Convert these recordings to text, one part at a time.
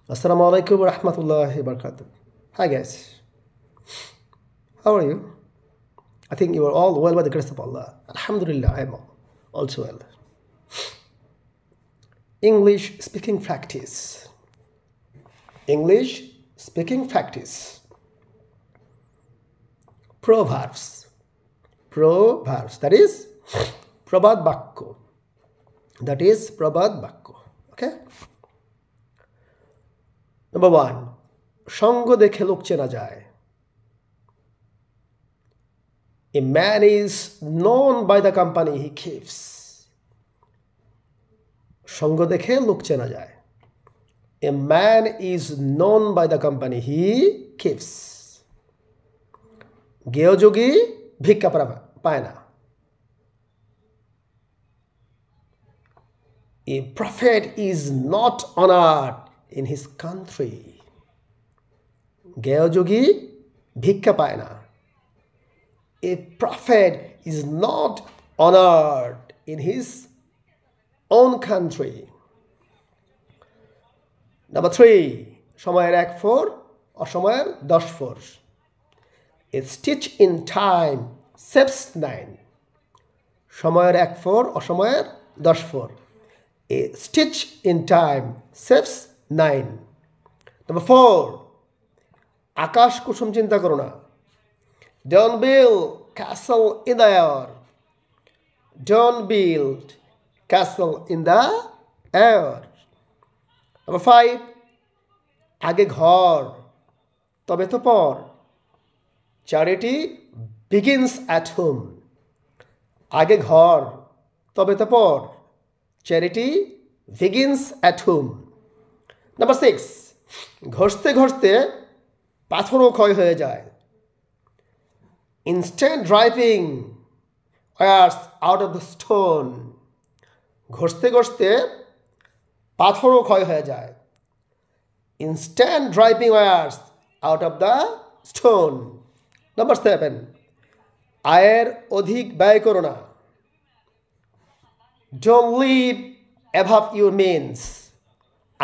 Assalamu alaikum wa rahmatullahi wa barakatuh. Hi guys, how are you? I think you are all well by the grace of Allah. Alhamdulillah, I am also well. English speaking practice. English speaking practice. Proverbs. Proverbs. That is Prabad Bakko. That is Prabad Bakko. Okay? Number 1. সঙ্গ দেখে লোক চেনা যায়. A man is known by the company he keeps. সঙ্গ দেখে লোক চেনা যায়. A man is known by the company he keeps. গেয়যোগী ভিক্ষা পায় না. A prophet is not honored in his country. গেয়যোগী ভিক্ষা পায় না. A prophet is not honored in his own country. Number 3. সময়ের 1/4 অসময়ের 10/4. A stitch in time saves 9. সময়ের 1/4 অসময়ের 10/4. A stitch in time saves 9. Number 4. আকাশ কুসুম চিন্তা করো না. Don't build castle in the air. Don't build castle in the air. Number 5. আগে ঘর তবে তো পর. Charity begins at home. আগে ঘর তবে তো পর. Charity begins at home. Number 6. ঘষতে ঘষতে পাথরও ক্ষয় হয়ে যায়. Instant driving wears out of the stone. ঘষতে ঘষতে পাথরও ক্ষয় হয়ে যায়. Instant driving wears out of the stone. Number 7. আয়ের অধিক ব্যয় করো না. Don't live above your means.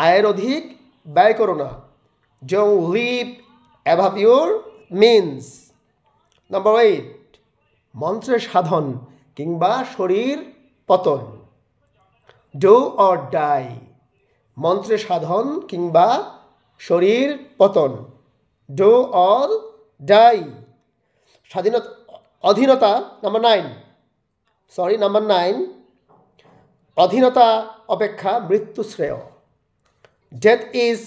আয়ের অধিক ব্যয় করো না. Don't live above your means. Number 8. মন্ত্রের সাধন কিংবা শরীর পতন. Do or die. মন্ত্রের সাধন কিংবা শরীর পতন. Do or die. স্বাধীনতা অধীনতা. Number 9. Number 9. অধীনতা অপেক্ষা মৃত্যু শ্রেয়. Death is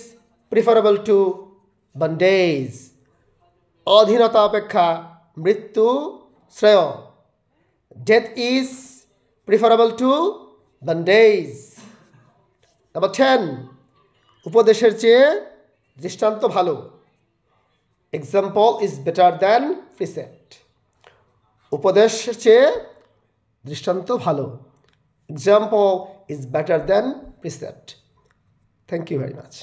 preferable to bondage. অধীনতা অপেক্ষা মৃত্যু শ্রেয়. Death is preferable to bondage. Number 10. উপদেশের চেয়ে দৃষ্টান্ত ভালো. Example is better than precept. উপদেশের চেয়ে দৃষ্টান্ত ভালো. Example is better than precept. Thank you very much.